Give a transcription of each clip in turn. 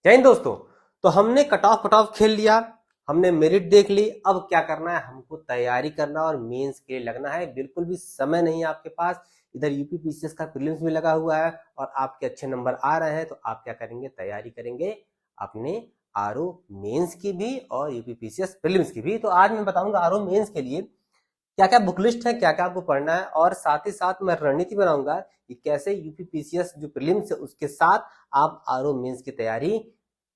जय हिंद दोस्तों। तो हमने कट ऑफ खेल लिया, हमने मेरिट देख ली। अब क्या करना है, हमको तैयारी करना और मेंस के लिए लगना है। बिल्कुल भी समय नहीं है आपके पास। इधर यूपी पीसीएस का प्रीलिम्स भी लगा हुआ है और आपके अच्छे नंबर आ रहे हैं, तो आप क्या करेंगे, तैयारी करेंगे अपने आरओ मेंस की भी और यूपी पीसीएस प्रीलिम्स की भी। तो आज मैं बताऊंगा आरओ मेंस के लिए क्या क्या बुक लिस्ट है, क्या क्या आपको पढ़ना है, और साथ ही साथ मैं रणनीति बनाऊंगा कि कैसे यूपी पीसीएस जो प्रीलिम्स है उसके साथ आप आरओ मेंस की तैयारी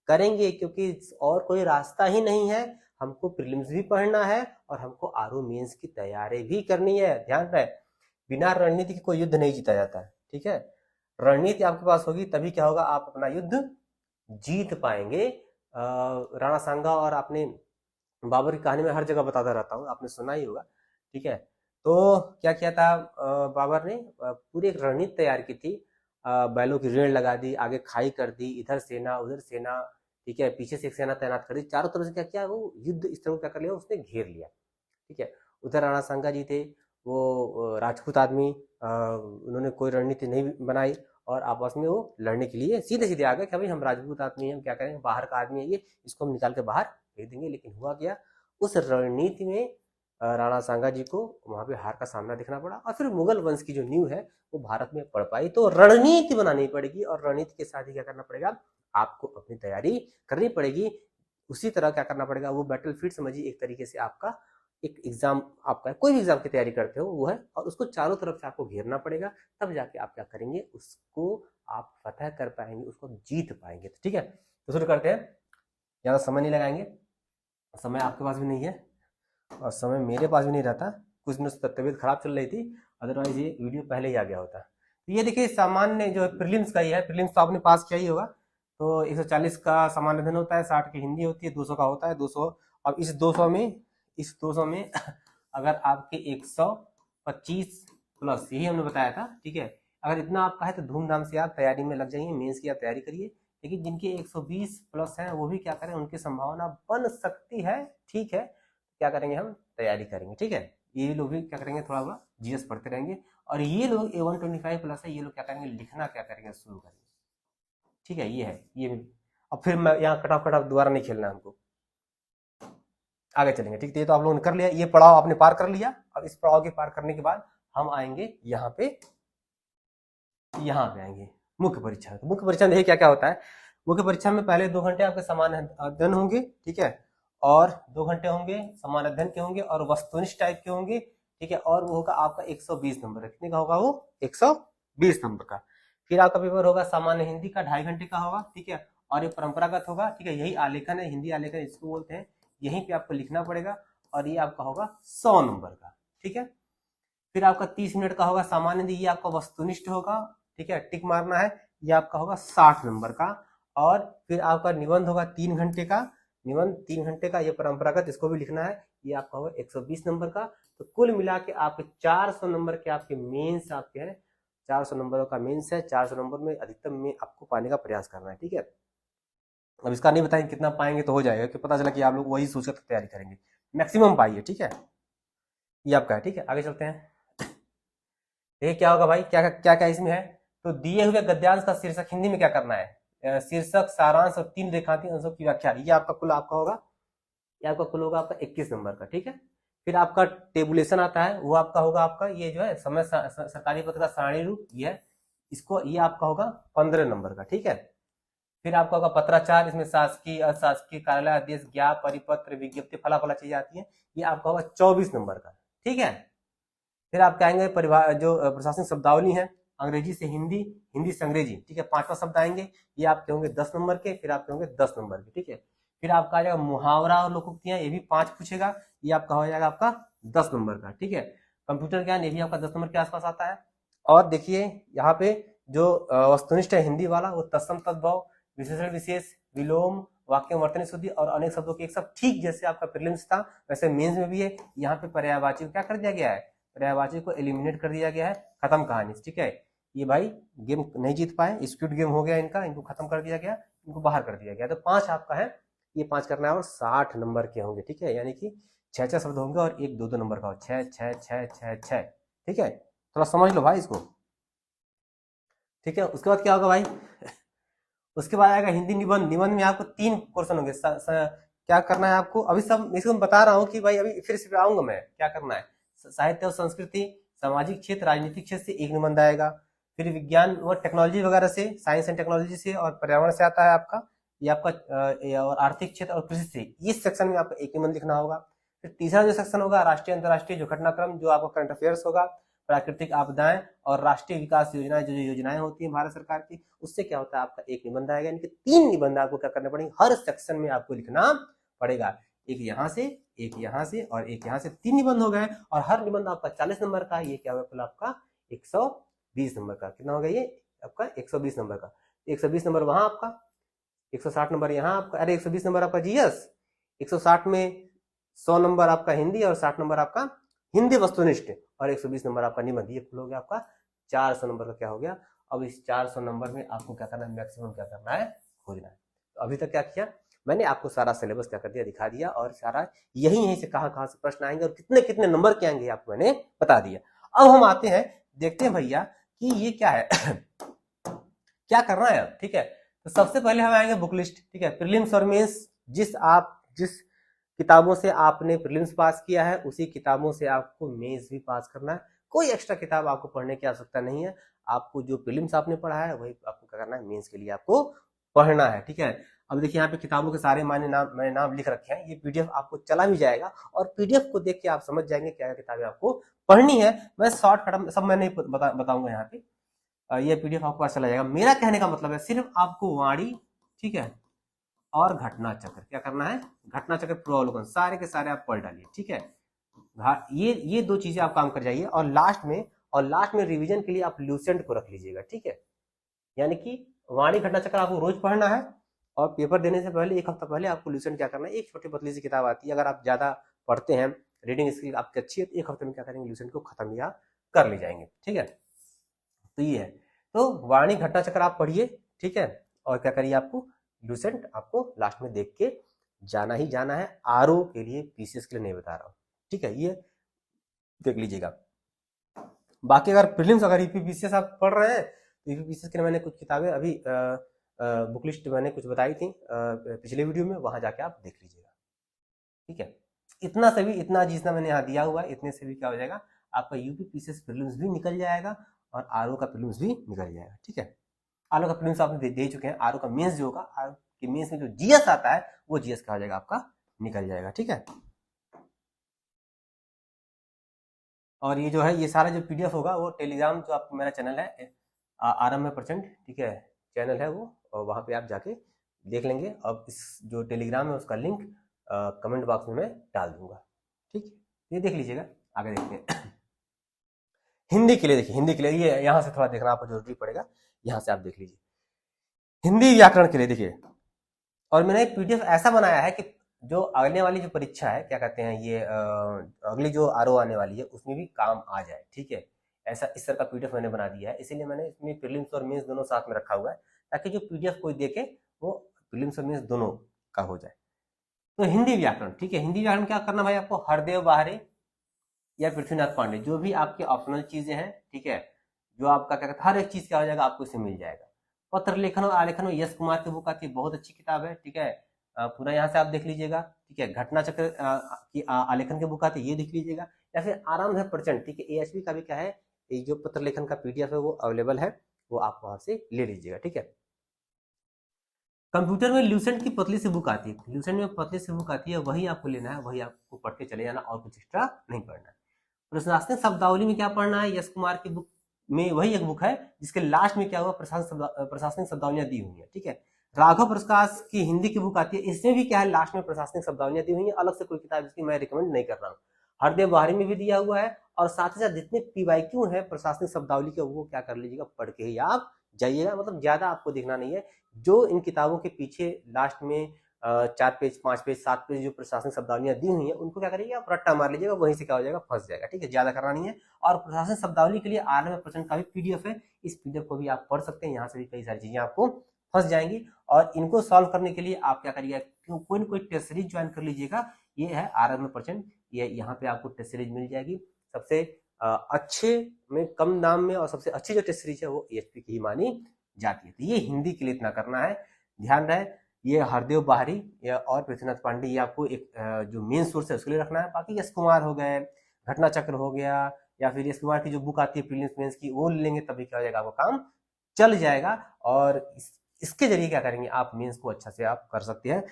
करेंगे, क्योंकि और कोई रास्ता ही नहीं है। हमको प्रीलिम्स भी पढ़ना है और हमको आरओ मेंस की तैयारी भी करनी है। ध्यान रहे, बिना रणनीति के कोई युद्ध नहीं जीता जाता है। ठीक है, रणनीति आपके पास होगी तभी क्या होगा, आप अपना युद्ध जीत पाएंगे। राणा सांगा और आपने बाबर की कहानी में हर जगह बताता रहता हूँ, आपने सुना ही होगा। ठीक है, तो क्या किया था बाबर ने, पूरी एक रणनीति तैयार की थी। बैलों की रेड़ लगा दी, आगे खाई कर दी, इधर सेना उधर सेना। ठीक है, पीछे से एक सेना तैनात कर दी, चारों तरफ से क्या किया, वो युद्ध इस तरह क्या कर लिया, उसने घेर लिया। ठीक है, उधर राणा सांगा जी थे, वो राजपूत आदमी, उन्होंने कोई रणनीति नहीं बनाई और आपस में वो लड़ने के लिए सीधे सीधे आ गए कि भाई हम राजपूत आदमी हैं, हम क्या करेंगे, बाहर का आदमी है ये, इसको हम निकाल के बाहर फेंक देंगे। लेकिन हुआ क्या, उस रणनीति में राणा सांगा जी को वहां पे हार का सामना देखना पड़ा और फिर मुगल वंश की जो नींव है वो भारत में पड़ पाई। तो रणनीति बनानी पड़ेगी और रणनीति के साथ ही क्या करना पड़ेगा, आपको अपनी तैयारी करनी पड़ेगी। उसी तरह क्या करना पड़ेगा, वो बैटल फील्ड समझिए एक तरीके से आपका एक एग्जाम, आपका कोई भी एग्जाम की तैयारी करते हो वो है, और उसको चारों तरफ से आपको घेरना पड़ेगा। तब जाके आप क्या करेंगे, उसको आप फतह कर पाएंगे, उसको जीत पाएंगे। तो ठीक है, तो शुरू करते हैं। ज्यादा समय नहीं लगाएंगे, समय आपके पास भी नहीं है और समय मेरे पास भी नहीं रहता। कुछ दिनों से तबीयत खराब चल रही थी, अदरवाइज ये वीडियो पहले ही आ गया होता। तो ये देखिए सामान्य जो प्रीलिम्स का ही है, प्रीलिम्स तो आपने पास किया ही होगा। तो 140 का सामान्य अध्ययन होता है, 60 की हिंदी होती है, 200 का होता है 200। अब इस 200 में अगर आपके 125 प्लस, यही हमने बताया था। ठीक है, अगर इतना आपका है तो धूमधाम से आप तैयारी में लग जाइए, मेंस की आप तैयारी करिए। लेकिन जिनके 120 प्लस हैं वो भी क्या करें, उनकी संभावना बन सकती है। ठीक है, क्या करेंगे, हम तैयारी करेंगे। ठीक है, ये लोग भी क्या करेंगे, थोड़ा थोड़ा जीएस पढ़ते रहेंगे। और ये लोग A125 प्लस है, ये लोग क्या करेंगे, लिखना क्या करेंगे, शुरू करेंगे। ठीक है, ये है ये भी। अब फिर मैं यहाँ कट ऑफ दोबारा नहीं खेलना है हमको, आगे चलेंगे। ठीक है, ये तो आप लोगों ने कर लिया, ये पड़ाव आपने पार कर लिया। अब इस पड़ाव के पार करने के बाद हम आएंगे यहाँ पे आएंगे मुख्य परीक्षा। तो मुख्य परीक्षा में देखिए क्या क्या होता है। मुख्य परीक्षा में पहले 2 घंटे आपके समान अध्ययन होंगे। ठीक है, और 2 घंटे होंगे समान अध्ययन के होंगे और वस्तुनिष्ठ टाइप के होंगे। ठीक है, और वो होगा आपका 120 नंबर का। कितने का होगा वो, 120 नंबर का। फिर आपका पेपर होगा सामान्य हिंदी का, 2.5 घंटे का होगा। ठीक है, और ये परंपरागत होगा। ठीक है, यही आलेखन है, हिंदी आलेखन इसको बोलते हैं। यहीं पे आपको लिखना पड़ेगा और ये आपका होगा 100 नंबर का। ठीक है, फिर आपका 30 मिनट का होगा सामान्य हिंदी, ये आपका वस्तुनिष्ठ होगा। ठीक है, टिक मारना है, ये आपका होगा 60 नंबर का। और फिर आपका निबंध होगा 3 घंटे का, निबंध 3 घंटे का, ये परंपरागत, इसको भी लिखना है, ये आपका होगा 120 नंबर का। तो कुल मिला के आपके 400 नंबर के आपके मेंस आपके हैं, 400 नंबरों का मेंस है। 400 नंबर में अधिकतम में आपको पाने का प्रयास करना है। ठीक है, अब इसका नहीं बताएंगे कितना पाएंगे तो हो जाएगा, कि पता चला कि आप लोग वही सोचकर तैयारी करेंगे। मैक्सिमम पाइए। ठीक है, ये आपका है। ठीक है, आगे चलते हैं। देखिए क्या होगा भाई, क्या क्या क्या इसमें है। तो दिए हुए गद्यांश का शीर्षक हिंदी में क्या करना है, शीर्षक, सारांश और 3 रेखांकित अंशों की व्याख्या। ये आपका कुल आपका होगा, ये आपका कुल होगा आपका 21 नंबर का। ठीक है, फिर आपका टेबुलेशन आता है, वो आपका होगा आपका ये जो है समय सरकारी पत्र का सारणी रूप, ये है, इसको ये आपका होगा 15 नंबर का। ठीक है, फिर आपका होगा पत्राचार, इसमें शासकीय अशासकीय कार्यालय आदेश ज्ञाप परिपत्र विज्ञप्ति फला फला चीजें आती है, ये आपका होगा 24 नंबर का। ठीक है, फिर आप कहेंगे परिभाषा, जो प्रशासनिक शब्दावली है, अंग्रेजी से हिंदी, हिंदी से अंग्रेजी। ठीक है, 5वां शब्द आएंगे, ये आपके होंगे 10 नंबर के, फिर आपके होंगे 10 नंबर के। ठीक है, फिर आपका आ जाएगा मुहावरा और लोकोक्तियां, ये भी 5 पूछेगा, ये आपका हो जाएगा आपका 10 नंबर का। ठीक है, कंप्यूटर ज्ञान, ये भी आपका 10 नंबर के आसपास आता है। और देखिए यहाँ पे जो वस्तुनिष्ठ है हिंदी वाला, वो तत्सम तद्भव, विशेषण विशेष, विलोम, वाक्य वर्तनी शुद्धि और अनेक शब्दों के एक सब। ठीक जैसे आपका प्रीलिम्स था वैसे मेंस में भी है। यहाँ पे पर्यायवाची को क्या कर दिया गया है, पर्यायवाची को एलिमिनेट कर दिया गया है, खत्म कहानी। ठीक है, ये भाई गेम नहीं जीत पाए, स्क्विड गेम हो गया इनका, इनको खत्म कर दिया गया, इनको बाहर कर दिया गया। तो 5 आपका है, ये 5 करना है और 60 नंबर के होंगे। ठीक है, यानी कि 6 शब्द होंगे और एक 2 नंबर का हो, 6 6 6 6 6। ठीक है, थोड़ा समझ लो भाई इसको। ठीक है, उसके बाद क्या होगा भाई, उसके बाद आएगा हिंदी निबंध। निबंध में आपको 3 क्वेश्चन होंगे। क्या करना है आपको, अभी सब इसको मैं बता रहा हूँ कि भाई अभी फिर से आऊंगा मैं, क्या करना है। साहित्य और संस्कृति, सामाजिक क्षेत्र, राजनीतिक क्षेत्र से 1 निबंध आएगा। फिर विज्ञान और टेक्नोलॉजी वगैरह से, साइंस एंड टेक्नोलॉजी से और पर्यावरण से आता है आपका, ये आपका और आर्थिक क्षेत्र और कृषि से, इस सेक्शन में आपको 1 निबंध लिखना होगा। फिर तीसरा जो सेक्शन होगा राष्ट्रीय अंतर्राष्ट्रीय जो घटनाक्रम, जो आपका करंट अफेयर्स होगा, प्राकृतिक आपदाएं और राष्ट्रीय विकास योजनाएं, जो योजनाएं होती हैं भारत सरकार की, उससे क्या होता है आपका 1 निबंध आएगा। यानी कि 3 निबंध आपको क्या करने पड़ेंगे, हर सेक्शन में आपको लिखना पड़ेगा। एक यहाँ से, एक यहाँ से और एक यहाँ से, 3 निबंध हो गए। और हर निबंध आपका 40 नंबर का, ये क्या होगा कुल आपका 120 नंबर का। कितना होगा ये आपका 120 नंबर का। 120 नंबर वहां आपका, 160 नंबर यहाँ आपका, अरे 120 नंबर आपका जीएस, 160 में 100 नंबर आपका हिंदी और 60 नंबर आपका हिंदी वस्तुनिष्ठ और 120 नंबर आपका निबंध। ये कुल हो गया आपका 400 नंबर का क्या हो गया। अब इस 400 नंबर में आपको क्या करना है, मैक्सिमम क्या करना है, खोजना है। तो अभी तक क्या किया मैंने, आपको सारा सिलेबस क्या कर दिया, दिखा दिया, और सारा यहीं से कहाँ से प्रश्न आएंगे और कितने कितने नंबर के आएंगे आपको मैंने बता दिया। अब हम आते हैं, देखते हैं भैया कि ये क्या है क्या करना है अब, ठीक है। तो सबसे पहले हम आएंगे बुक लिस्ट, ठीक है। प्रीलिम्स और मेंस, जिस किताबों से आपने प्रीलिम्स पास किया है उसी किताबों से आपको मेंस भी पास करना है। कोई एक्स्ट्रा किताब आपको पढ़ने की आवश्यकता नहीं है। आपको जो प्रीलिम्स आपने पढ़ा है वही आपको क्या करना है, मेंस के लिए आपको पढ़ना है, ठीक है। अब देखिए यहाँ पे किताबों के सारे मैंने नाम लिख रखे हैं। ये पीडीएफ आपको चला भी जाएगा और पीडीएफ को देख के आप समझ जाएंगे क्या किताबें आपको पढ़नी है। मैं शॉर्टकट सब मैं नहीं बताऊंगा यहाँ पे, ये पीडीएफ आपको पास चला जाएगा। मेरा कहने का मतलब है सिर्फ आपको वाणी, ठीक है, और घटना चक्र क्या करना है, घटना चक्र पूर्वावलोकन सारे के सारे आप पढ़ डालिए, ठीक है। ये 2 चीजें आप काम कर जाइए। और लास्ट में रिवीजन के लिए आप ल्यूसेंट को रख लीजिएगा, ठीक है। यानी कि वाणी घटना चक्र आपको रोज पढ़ना है और पेपर देने से पहले 1 हफ्ता पहले आपको ल्यूसेंट क्या करना है, एक छोटी पतली सी किताब आती है, अगर आप ज्यादा पढ़ते हैं, रीडिंग स्किल आपकी अच्छी है, तो 1 हफ्ते में क्या करेंगे, ल्यूसेंट को खत्म या कर ले जाएंगे, ठीक है। तो ये है, तो वाणी घटना चक्र आप पढ़िए, ठीक है। और क्या करिए, आपको ल्यूसेंट आपको लास्ट में देख के जाना ही जाना है। आरओ के लिए, पीसीएस के लिए नहीं बता रहा हूँ, ठीक है, ये देख लीजिएगा। बाकी अगर प्रीलिम्स, अगर यूपीपीसीएस आप पढ़ रहे हैं तो यूपीपीसीएस के लिए मैंने कुछ किताबें अभी बुक लिस्ट मैंने कुछ बताई थी पिछले वीडियो में, वहां जाके आप देख लीजिएगा, ठीक है। इतना से भी, इतना जितना मैंने यहाँ दिया हुआ है, इतने से भी क्या हो जाएगा, आपका यूपीपीसीएस प्रीलिम्स भी निकल जाएगा और आरओ का प्रीलिम्स भी निकल जाएगा, ठीक है। आरओ का प्रीलिम्स आपने दे चुके हैं, आरओ का मेंस जो होगा, आरओ के मेंस में जो जीएस आता है वो जीएस का हो जाएगा आपका, निकल जाएगा, ठीक है। और ये जो है, ये सारा जो पीडीएफ होगा वो टेलीग्राम, जो आपको मेरा चैनल है RM%, ठीक है, चैनल है वो, और वहाँ पे आप जाके देख लेंगे। अब इस जो टेलीग्राम है उसका लिंक कमेंट बॉक्स में मैं डाल दूंगा, ठीक है। ये देख लीजिएगा। आगे देखते हैं हिंदी के लिए। देखिए हिंदी के लिए ये यहाँ से थोड़ा देखना आपको जरूरी पड़ेगा, यहाँ से आप देख लीजिए हिंदी व्याकरण के लिए। देखिए, और मैंने एक पीडीएफ ऐसा बनाया है कि जो आने वाली जो परीक्षा है, क्या कहते हैं, ये अगली जो आरओ आने वाली है उसमें भी काम आ जाए, ठीक है। ऐसा इस तरह का पीडीएफ मैंने बना दिया है, इसीलिए मैंने इसमें प्रीलिम्स और मेंस दोनों साथ में रखा हुआ है, ताकि जो पीडीएफ कोई देखे वो प्रीलिम्स और मेंस दोनों का हो जाए। तो हिंदी व्याकरण, ठीक है, हिंदी व्याकरण क्या करना भाई, आपको हरदेव बाहरे या पृथ्वीनाथ पांडे, जो भी आपके ऑप्शनल चीजें हैं, ठीक है, जो आपका क्या कहते हैं, हर एक चीज क्या हो जाएगा, आपको इसमें मिल जाएगा। पत्र लेखन और आलेखन में यश कुमार की बुक आती है, बहुत अच्छी किताब है, ठीक है। पूरा यहाँ से आप देख लीजिएगा, ठीक है। घटना चक्र की आलेखन की बुक आती है, ये देख लीजिएगा। या फिर आराम से प्रचंड, ठीक है, एएचपी का भी क्या है, ये जो पत्र लेखन का पीडीएफ है वो अवेलेबल है, वो आप वहां से ले लीजिएगा, ठीक है। कंप्यूटर में ल्यूसेंट की पतली सी बुक आती है, ल्यूसेंट में पतली सी बुक आती है, वही आपको लेना है, वही आपको पढ़ के चले जाना, और कुछ एक्स्ट्रा नहीं पढ़ना है। प्रशासनिक शब्दावली में क्या पढ़ना है, यश कुमार की बुक में वही एक बुक है जिसके लास्ट में क्या हुआ, प्रशासनिक शब्दावलियां दी हुई है, ठीक है। राघव प्रकाश की हिंदी की बुक आती है, इसमें भी क्या है, लास्ट में प्रशासनिक शब्दावलियां दी हुई है। अलग से कोई किताब इसकी मैं रिकमेंड नहीं कर रहा हूँ। हरदेव बाहरी में भी दिया हुआ है, और साथ ही साथ जितने पीवाईक्यू है प्रशासनिक शब्दावली के, वो क्या कर लीजिएगा, पढ़ के ही आप जाइएगा। मतलब ज्यादा आपको देखना नहीं है, जो इन किताबों के पीछे लास्ट में 4 पेज, 5 पेज, 7 पेज जो प्रशासनिक शब्दावलियां दी हुई है, उनको क्या करिएगा, आप रट्टा मार लीजिएगा, वहीं से क्या हो जाएगा, फंस जाएगा, ठीक है। ज्यादा करना नहीं है। और प्रशासनिक शब्दावली के लिए RM% का भी पीडीएफ है, इस पीडीएफ को भी आप पढ़ सकते हैं, यहाँ से भी कई सारी चीजें आपको फंस जाएंगी। और इनको सॉल्व करने के लिए आप क्या करिएगा, कोई ना कोई टेस्ट सीरीज ज्वाइन कर लीजिएगा। ये है RM%, ये यहाँ पे आपको टेस्ट सीरीज मिल जाएगी। सबसे अच्छे में, कम दाम में, और सबसे अच्छी जो टेस्ट सीरीज है वो EHP की ही मानी जाती है। तो ये हिंदी के लिए इतना करना है, ध्यान रहे। ये हरदेव बाहरी या और पृथ्वीनाथ पांडे ये आपको एक जो मेन सोर्स है उसके लिए रखना है। बाकी यश कुमार हो गए, घटना चक्र हो गया, या फिर यश कुमार की जो बुक आती है प्रीलिम्स मेंस की वो लेंगे तभी क्या हो जाएगा, आपका काम चल जाएगा। और इसके जरिए क्या करेंगे आप मेंस को अच्छा से आप कर सकते हैं।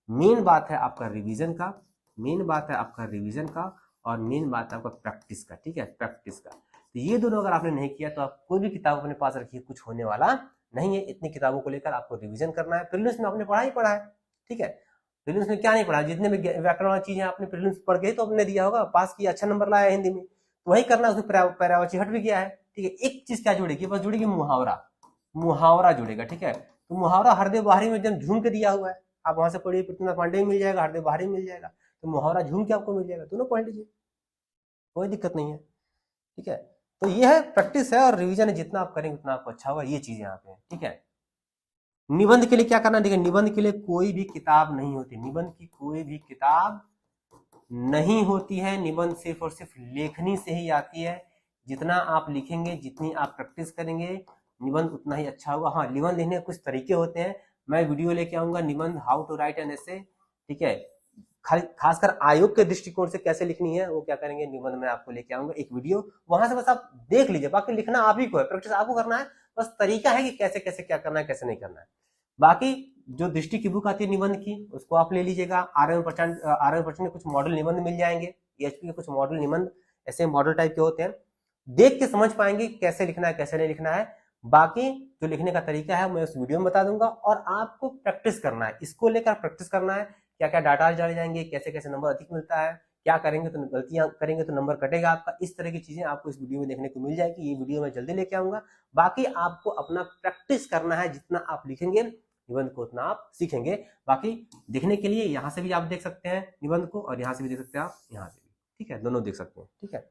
मेन बात है आपका रिवीजन का, मेन बात है आपका रिवीजन का, और मेन बात है आपका प्रैक्टिस का, ठीक है, प्रैक्टिस का। तो ये दोनों अगर आपने नहीं किया तो आप कोई भी किताब अपने पास रखिए, कुछ होने वाला नहीं है। इतनी किताबों को लेकर आपको रिवीजन करना है। प्रीलिम्स में आपने पढ़ा ही पढ़ा है, ठीक है। प्रीलिम्स में क्या नहीं पढ़ा, जितने भी व्याकरण वाली चीजें आपने प्रीलिम्स पढ़ के तो आपने दिया होगा, पास किया, अच्छा नंबर लाया हिंदी में, तो वही करना है। उसमें पर्यायवाची हट भी गया है, ठीक है। एक चीज क्या जुड़ेगी, बस जुड़ेगी मुहावरा, मुहावरा जुड़ेगा, ठीक है। तो मुहावरा हरदेव बाहरी में एकदम झूम के दिया हुआ है, आप वहां से पढ़िए, पृथ्वीनाथ पांडे में मिल जाएगा, हरदेव बाहरी मिल जाएगा, तो मुहावरा झूम के आपको मिल जाएगा, दोनों पढ़ लीजिए, कोई दिक्कत नहीं है, ठीक है। तो ये है प्रैक्टिस है और रिवीजन है, जितना आप करेंगे उतना आपको अच्छा होगा। ये चीजें यहाँ पे, ठीक है। निबंध के लिए क्या करना है, देखिए निबंध के लिए कोई भी किताब नहीं होती, निबंध की कोई भी किताब नहीं होती है। निबंध सिर्फ और सिर्फ लेखनी से ही आती है। जितना आप लिखेंगे, जितनी आप प्रैक्टिस करेंगे, निबंध उतना ही अच्छा होगा। हाँ, निबंध लिखने के कुछ तरीके होते हैं, मैं वीडियो लेके आऊंगा निबंध, how to write an essay, ठीक है। खासकर आयोग के दृष्टिकोण से कैसे लिखनी है वो क्या करेंगे, निबंध में आपको लेके आऊंगा एक वीडियो, वहां से बस आप देख लीजिए। बाकी लिखना आप ही को है, प्रैक्टिस आपको करना है, बस तरीका है कि कैसे कैसे क्या करना है, कैसे नहीं करना है। बाकी जो दृष्टि की बुक आती है निबंध की, उसको आप ले लीजिएगा। आरएम% के कुछ मॉडल निबंध मिल जाएंगे, ईएचपी के कुछ मॉडल निबंध ऐसे मॉडल टाइप के होते हैं, देख के समझ पाएंगे कैसे लिखना है कैसे नहीं लिखना है। बाकी जो लिखने का तरीका है मैं उस वीडियो में बता दूंगा, और आपको प्रैक्टिस करना है, इसको लेकर प्रैक्टिस करना है, क्या क्या डाटा डाले जाएंगे, कैसे कैसे नंबर अधिक मिलता है, क्या करेंगे तो गलतियां करेंगे तो नंबर कटेगा आपका। इस तरह की चीजें आपको इस वीडियो में देखने को मिल जाएगी। ये वीडियो मैं जल्दी लेके आऊंगा। बाकी आपको अपना प्रैक्टिस करना है, जितना आप लिखेंगे निबंध को उतना आप सीखेंगे। बाकी दिखने के लिए यहाँ से भी आप देख सकते हैं निबंध को, और यहाँ से भी देख सकते हैं आप, यहाँ से भी, ठीक है, दोनों देख सकते हैं, ठीक है।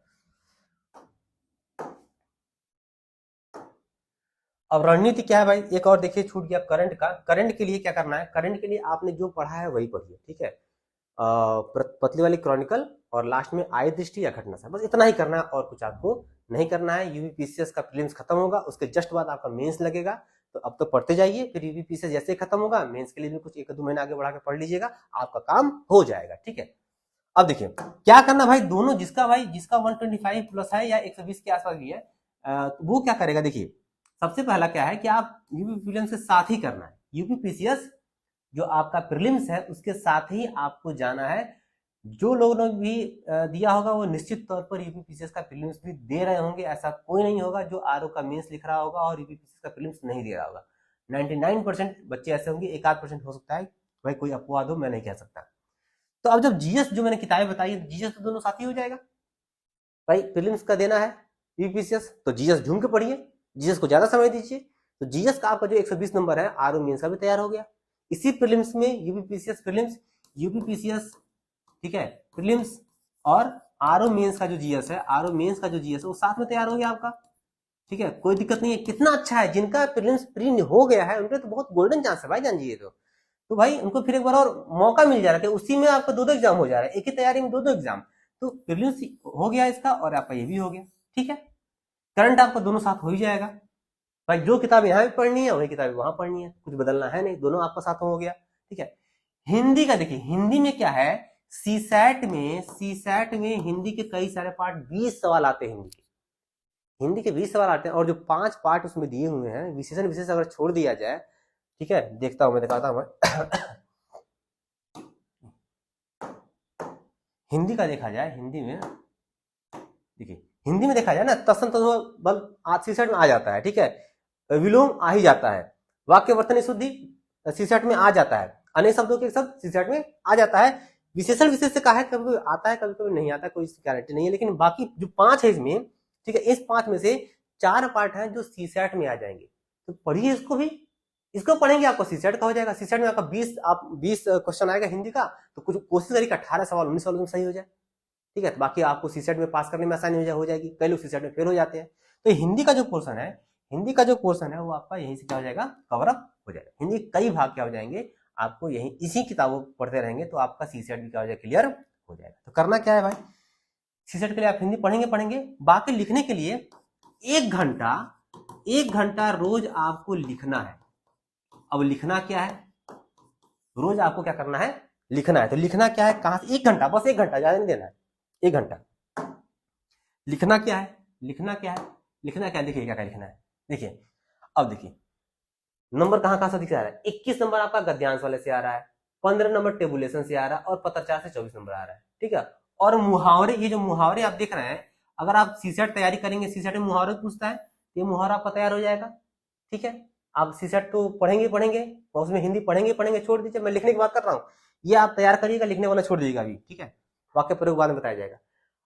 अब रणनीति क्या है भाई, एक और देखिए छूट गया करंट का। करंट के लिए क्या करना है, करंट के लिए आपने जो पढ़ा है वही पढ़िए, ठीक है। पतली वाली क्रॉनिकल और लास्ट में आय दृष्टि या घटना सा, बस इतना ही करना है, और कुछ आपको नहीं करना है। यूपीपीसीएस का प्रीलिम्स खत्म होगा, उसके जस्ट बाद आपका मेंस लगेगा, तो अब तो पढ़ते जाइए, फिर यूपीपीसीएस जैसे ही खत्म होगा मेंस के लिए भी कुछ 1-2 महीना आगे बढ़ा के पढ़ लीजिएगा, आपका काम हो जाएगा, ठीक है। अब देखिए क्या करना भाई, दोनों जिसका 125 प्लस है या 120 के आसपास भी है, तो वो क्या करेगा, देखिए सबसे पहला क्या है कि आप यूपी प्रीलिम्स के साथ ही करना है। यूपीपीसीएस जो आपका प्रीलिम्स है उसके साथ ही आपको जाना है। जो लोगों ने भी दिया होगा वो निश्चित तौर पर यूपीपीसीएस का प्रीलिम्स भी दे रहे होंगे। ऐसा कोई नहीं होगा जो आरओ का मेंस लिख रहा होगा और यूपीपीसीएस का प्रीलिम्स नहीं दे रहा होगा। 99% बच्चे ऐसे होंगे, 1-8% हो सकता है भाई कोई अपवाद हो, मैं नहीं कह सकता। तो अब जब जीएस जो मैंने किताबें बताई, जीएस तो दोनों साथ ही हो जाएगा भाई। प्रीलिम्स का देना है यूपीपीसीएस तो जीएस झूम के पढ़िए, जीएस को ज्यादा समय दीजिए, तो जीएस का आपका जो 120 नंबर है आरओ मेंस का भी तैयार हो गया। इसी प्रीलिम्स में यूपीपीसीएस प्रीलिम्स, यूपीपीसीएस, ठीक है, प्रीलिम्स और आरओ मेंस का जो जीएस है, आरओ मेंस का जो जीएस है वो साथ में तैयार हो गया आपका, ठीक है। कोई दिक्कत नहीं है, कितना अच्छा है, जिनका प्रीलिम्स प्री हो गया है उनके तो बहुत गोल्डन चांस है भाई, जानिए। तो भाई उनको फिर एक बार और मौका मिल जा रहा है, उसी में आपका 2-2 एग्जाम हो जा रहा है, एक ही तैयारी में 2-2 एग्जाम। तो प्रीलिम्स हो गया इसका और आपका ये भी हो गया, ठीक है। करंट आपका दोनों साथ हो ही जाएगा भाई, जो किताब यहाँ भी पढ़नी है वही किताब वहां पढ़नी है, कुछ बदलना है नहीं, दोनों आपका साथ हो गया, ठीक है। हिंदी का देखिए, हिंदी में क्या है, सीसैट में हिंदी के कई सारे पार्ट, 20 सवाल आते हैं हिंदी के 20 सवाल आते हैं, और जो 5 पार्ट उसमें दिए हुए हैं विशेषण विशेष अगर छोड़ दिया जाए, ठीक है, देखता हूं मैं, दिखाता हूं मैं हिंदी का देखा जाए, हिंदी में देखिए, हिंदी में देखा जाए ना, तत्सम तद्भव बल सीसैट में आ जाता है, ठीक है। विलोम आ ही जाता है, वाक्यवर्तन शुद्धि सीसैट में आ जाता है, अनेक शब्दों के शब्द सीसैट में आ जाता है। विशेषण विशेष से कहा है, कभी आता है कभी कभी नहीं आता, कोई गारंटी नहीं है। लेकिन बाकी जो 5 है इसमें, ठीक है, इस 5 में से 4 पार्ट हैं जो सीसैट में आ जाएंगे, तो पढ़िए इसको भी, इसको पढ़ेंगे आपको सीसैट का हो जाएगा। सीसैट में आपका 20 क्वेश्चन आएगा हिंदी का, तो कुछ कोशिश करिए 18 सवाल 19 सवाल में सही हो जाए, ठीक है। बाकी आपको सीसैट में पास करने में आसानी हो जाएगी, कई लोग सीसैट में फेल हो जाते हैं। तो हिंदी का जो पोर्शन है वो आपका यहीं से क्या हो जाएगा, कवर अप हो जाएगा। हिंदी कई भाग क्या हो जाएंगे आपको, यही इसी किताबों पढ़ते रहेंगे तो आपका सीसैट भी क्या हो जाएगा, क्लियर हो जाएगा। तो करना क्या है भाई, सीसैट के लिए आप हिंदी पढ़ेंगे। बाकी लिखने के लिए 1 घंटा 1 घंटा रोज आपको लिखना है। अब लिखना क्या है, रोज आपको क्या करना है, लिखना है। तो लिखना क्या है, कहां से, 1 घंटा, बस 1 घंटा, ज्यादा नहीं देना है, 1 घंटा। लिखना क्या है, लिखना क्या है, लिखना क्या है, देखिए क्या क्या लिखना है। देखिए अब देखिए नंबर कहां कहां से दिख रहा है, 21 नंबर आपका गद्यांश वाले से आ रहा है, 15 नंबर टेबुलेशन से आ रहा है और पत्राचार से 24 नंबर आ रहा है, ठीक है। और मुहावरे, ये जो मुहावरे आप देख रहे हैं, अगर आप सीसेट तैयारी करेंगे, सीसेट में मुहावरे पूछता है, ये मुहावरा आपका तैयार हो जाएगा, ठीक है। आप सीसेट तो पढ़ेंगे पढ़ेंगे, और उसमें हिंदी पढ़ेंगे पढ़ेंगे, छोड़ दीजिए, मैं लिखने की बात कर रहा हूँ, ये आप तैयार करिएगा, लिखने वाला छोड़ दीजिएगा अभी, ठीक है। वाक्य प्रयोग बाद में बताया जाएगा।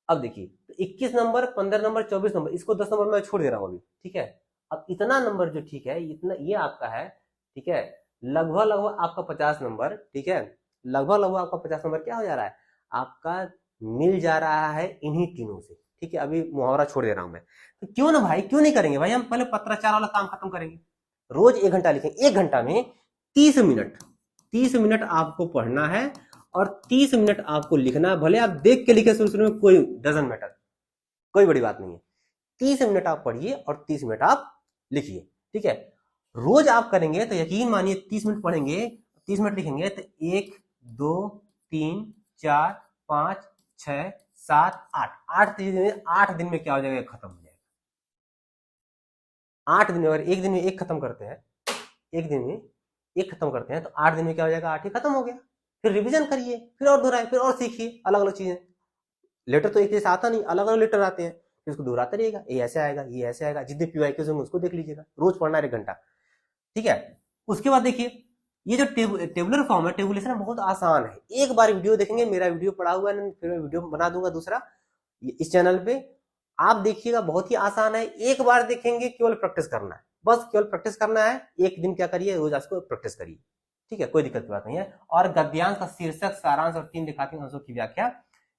अब देखिए तो 21 नंबर, 15 नंबर, 24 नंबर, इसको 10 नंबर मैं छोड़ दे रहा हूँ अभी, ठीक है। अब इतना नंबर जो, ठीक है, इतना ये आपका है, ठीक है, लगभग लगभग आपका 50 नंबर, ठीक है, लगभग लगभग आपका 50 नंबर क्या हो जा रहा है, आपका मिल जा रहा है इन्हीं तीनों से, ठीक है। अभी मुहावरा छोड़ दे रहा हूं मैं, तो क्यों ना भाई, क्यों नहीं करेंगे भाई, हम पहले पत्राचार वाला काम खत्म करेंगे। रोज 1 घंटा लिखेंगे, 1 घंटा में 30 मिनट, 30 मिनट आपको पढ़ना है और 30 मिनट आपको लिखना है। भले आप देख के लिखे शुरू शुरू में, कोई डजंट मैटर, कोई बड़ी बात नहीं है। 30 मिनट आप पढ़िए और 30 मिनट आप लिखिए, ठीक है। रोज आप करेंगे तो यकीन मानिए 30 मिनट पढ़ेंगे, 30 मिनट लिखेंगे तो 1 2 3 4 5 6 7 8, 8 दिन में क्या हो जाएगा, खत्म हो जाएगा। 8 दिन में, अगर एक दिन में एक खत्म करते हैं, एक दिन में एक खत्म करते हैं तो 8 दिन में क्या हो जाएगा, 8 ही खत्म हो गया। फिर रिवीजन करिए, फिर और दोहराए, फिर और सीखिए अलग अलग चीजें। लेटर तो एक जैसा आता नहीं, अलग अलग लेटर आते हैं, फिर उसको दोहराते रहिएगा, ये ऐसे आएगा, ये ऐसे आएगा, जितने पीवाईक्यूज होंगे उसको देख लीजिएगा, रोज पढ़ना है 1 घंटा, ठीक है। उसके बाद देखिए ये जो टेबुलर फॉर्म है, टेबुलेशन बहुत आसान है। एक बार वीडियो देखेंगे, मेरा वीडियो पड़ा हुआ है, फिर मैं वीडियो बना दूंगा दूसरा इस चैनल पे, आप देखिएगा, बहुत ही आसान है। एक बार देखेंगे, केवल प्रैक्टिस करना है, बस केवल प्रैक्टिस करना है। एक दिन क्या करिए, रोज आपको प्रैक्टिस करिए, ठीक है, कोई दिक्कत की बात नहीं है। और गद्यांश का शीर्षक, सारांश और 3 रेखांकित अंशों की व्याख्या,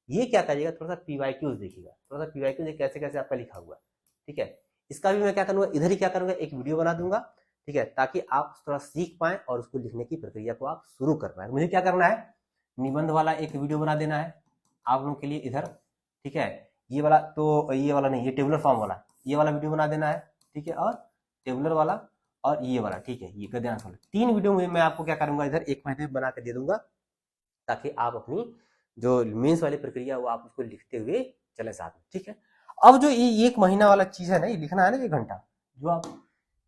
ये क्या करिएगा, थोड़ा सा पीवाईक्यूज देखिएगा, थोड़ा सा पीवाईक्यूज कैसे कैसे आपका लिखा हुआ है, ठीक है। इसका भी मैं क्या करूंगा, इधर ही क्या करूंगा, एक वीडियो बना दूंगा, ठीक है, ताकि आप थोड़ा सीख पाए और उसको लिखने की प्रक्रिया को आप शुरू कर पाए। मुझे क्या करना है, निबंध वाला एक वीडियो बना देना है आप लोगों के लिए इधर, ठीक है। ये वाला तो, ये वाला नहीं, ये टेबुलर फॉर्म वाला, ये वाला वीडियो बना देना है, ठीक है, और टेबुलर वाला और ये वाला, ठीक है, ये गद्यांश वाला, 3 वीडियो में मैं आपको क्या करूंगा, इधर एक महीने में बना के दे दूंगा, ताकि आप अपनी जो मेंस वाली प्रक्रिया वो आप उसको लिखते हुए चले साथ में, ठीक है। अब जो ये 1 महीना वाला चीज है ना, ये लिखना है ना 1 घंटा,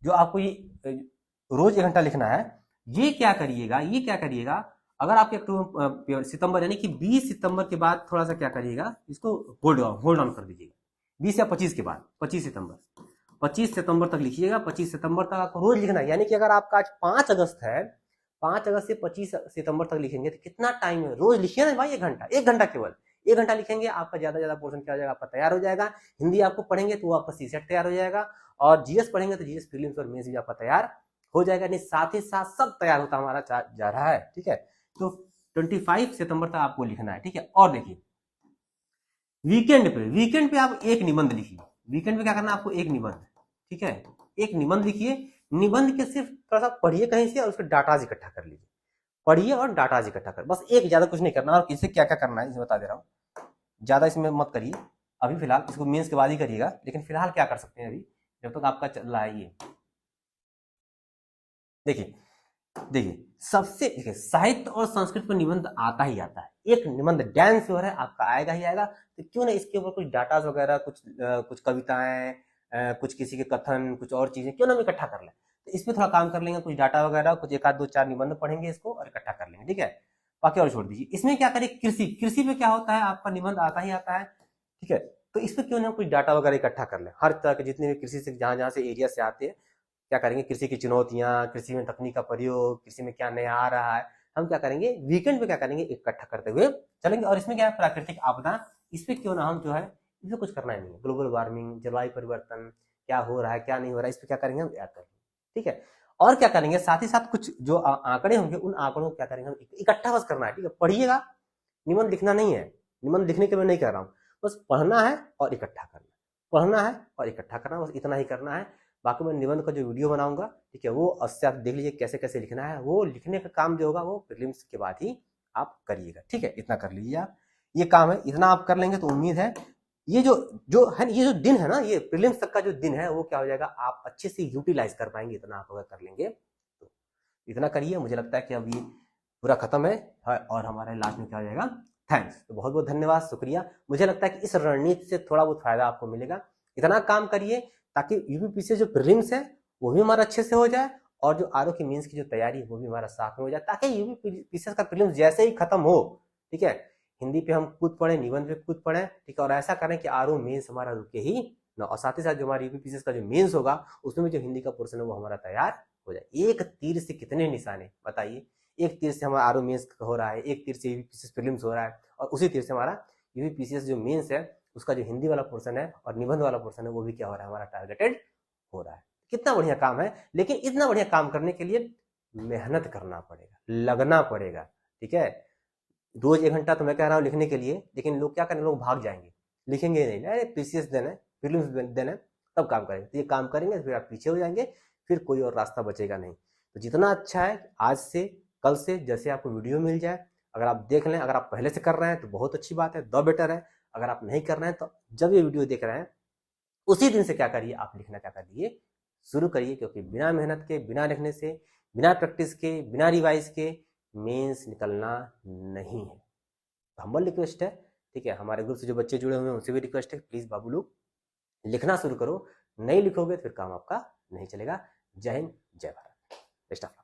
जो आपको ये रोज 1 घंटा लिखना है, ये क्या करिएगा, ये क्या करिएगा, अगर आपके अक्टूबर सितंबर यानी कि 20 सितंबर के बाद थोड़ा सा क्या करिएगा, इसको होल्ड ऑन कर दीजिएगा, 20 या 25 के बाद, 25 सितंबर तक लिखिएगा। 25 सितंबर तक आपको रोज लिखना है, यानी कि अगर आपका आज 5 अगस्त है, 5 अगस्त से 25 सितंबर तक लिखेंगे तो कितना टाइम है, रोज लिखिए ना भाई, 1 घंटा, 1 घंटा केवल 1 घंटा लिखेंगे, आपका ज्यादा ज्यादा पोर्शन क्या हो जाएगा, आपका तैयार हो जाएगा। हिंदी आपको पढ़ेंगे तो वो आपका सीसेट तैयार हो जाएगा, और जीएस पढ़ेंगे तो जीएस प्रीलिम्स और मेंस भी आपका तैयार हो जाएगा, नहीं साथ ही साथ सब तैयार होता हमारा जा रहा है, ठीक है। तो 25 सितंबर तक आपको लिखना है, ठीक है। और देखिए वीकेंड पे आप एक निबंध लिखिए, वीकेंड पे क्या करना है आपको, एक निबंध, ठीक है, एक निबंध लिखिए। निबंध के सिर्फ थोड़ा सा पढ़िए कहीं से और उसके डाटा इकट्ठा कर लीजिए, पढ़िए और डाटा इकट्ठा कर, बस एक, ज्यादा कुछ नहीं करना। और इसे क्या क्या करना है इसे बता दे रहा हूँ, ज्यादा इसमें मत करिए अभी फिलहाल, इसको मेंस के बाद ही करिएगा, लेकिन फिलहाल क्या कर सकते हैं अभी जब तक आपका चल रहा है ये, देखिए देखिए सबसे, देखिए साहित्य और संस्कृत पर निबंध आता ही आता है, एक निबंध डांस जो है आपका आएगा ही आएगा, तो क्यों ना इसके ऊपर कुछ डाटा वगैरह, कुछ कविताएं, कुछ किसी के कथन, कुछ और चीजें क्यों ना हम इकट्ठा कर लें, तो इस पर थोड़ा काम कर लेंगे, कुछ डाटा वगैरह, कुछ 1 आध 2 4 निबंध पढ़ेंगे इसको और इकट्ठा कर लेंगे, ठीक है। बाकी और छोड़ दीजिए। इसमें क्या करें, कृषि पे क्या होता है, आपका निबंध आता ही आता है, ठीक है। तो इस पर क्यों ना कुछ डाटा वगैरह इकट्ठा कर लें, हर तरह के जितने भी कृषि से जहां जहां से एरिया से आते हैं, क्या करेंगे, कृषि की चुनौतियां, कृषि में तकनीक का प्रयोग, कृषि में क्या नया आ रहा है, हम क्या करेंगे वीकेंड पे क्या करेंगे, इकट्ठा करते हुए चलेंगे। और इसमें क्या है, प्राकृतिक आपदा, इस पे क्यों ना हम जो है, इसमें कुछ करना ही नहीं है, ग्लोबल वार्मिंग, जलवायु परिवर्तन, क्या हो रहा है क्या नहीं हो रहा है, इस पे क्या करेंगे हम याद करेंगे, ठीक है। और क्या करेंगे, साथ ही साथ कुछ जो आंकड़े होंगे, उन आंकड़ों को क्या करेंगे हम इकट्ठा बस करना है, ठीक है। पढ़िएगा, निबंध लिखना नहीं है, निबंध लिखने के मैं नहीं कह रहा हूँ, बस पढ़ना है और इकट्ठा करना, पढ़ना है और इकट्ठा करना, बस इतना ही करना है। बाकी मैं निबंध का जो वीडियो बनाऊंगा, ठीक है, वो उससे आप देख लीजिए कैसे कैसे लिखना है, वो लिखने का काम जो होगा वो प्रीलिम्स के बाद ही आप करिएगा, ठीक है। इतना कर लीजिए आप, ये काम है, इतना आप कर लेंगे तो उम्मीद है ये जो जो है ये जो दिन है ना, ये प्रीलिम्स तक का जो दिन है वो क्या हो जाएगा, आप अच्छे से यूटिलाइज कर पाएंगे। इतना आप अगर कर लेंगे तो इतना करिए। मुझे लगता है कि अब ये पूरा खत्म है और हमारे लास्ट में क्या हो जाएगा, थैंक्स। तो बहुत बहुत धन्यवाद, शुक्रिया। मुझे लगता है कि इस रणनीति से थोड़ा बहुत फायदा आपको मिलेगा। इतना काम करिए ताकि यूपीपीसीएस जो प्रीलिम्स है वो भी हमारा अच्छे से हो जाए और जो आरओ की मेंस की जो तैयारी है वो भी हमारा साथ में हो जाए, ताकि यूपीपीसीएस का प्रीलिम्स जैसे ही खत्म हो, ठीक है, हिंदी पे हम कूद पड़े, निबंध पे कूद पड़े, ठीक है, और ऐसा करें कि आरओ मेंस हमारा रुके ही ना, और साथ ही साथ जो हमारा यूपीपीसीएस का जो मेंस होगा उसमें भी जो हिंदी का पोर्शन है वो हमारा तैयार हो जाए। एक तीर से कितने निशाने बताइए, एक तीर से हमारा आरओ मेंस हो रहा है, एक तीर से यूपीपीसीएस प्रीलिम्स हो रहा है, और उसी तीर से हमारा यूपीपीसीएस जो मेंस है उसका जो हिंदी वाला पोर्शन है और निबंध वाला पोर्शन है वो भी क्या हो रहा है, हमारा टारगेटेड हो रहा है। कितना बढ़िया काम है। लेकिन इतना बढ़िया काम करने के लिए मेहनत करना पड़ेगा, लगना पड़ेगा, ठीक है। रोज 1 घंटा तो मैं कह रहा हूँ लिखने के लिए, लेकिन लोग क्या करें, लोग भाग जाएंगे, लिखेंगे नहीं, अरे पीसीएस देना है, प्रीलिम्स देना है, तब काम करेंगे। तो ये काम करेंगे फिर आप पीछे हो जाएंगे, फिर कोई और रास्ता बचेगा नहीं। तो जितना अच्छा है आज से कल से जैसे आपको वीडियो मिल जाए, अगर आप देख लें, अगर आप पहले से कर रहे हैं तो बहुत अच्छी बात है, द बेटर है। अगर आप नहीं कर रहे हैं तो जब ये वीडियो देख रहे हैं उसी दिन से क्या करिए, आप लिखना क्या करिए, शुरू करिए। क्योंकि बिना मेहनत के, बिना लिखने से, बिना प्रैक्टिस के, बिना रिवाइज के मेंस निकलना नहीं है। हम्बल रिक्वेस्ट है, ठीक है, हमारे ग्रुप से जो बच्चे जुड़े हुए हैं उनसे भी रिक्वेस्ट है, प्लीज बाबू लोग लिखना शुरू करो। नहीं लिखोगे तो फिर काम आपका नहीं चलेगा। जय हिंद, जय भारत, बेस्ट ऑफ लक।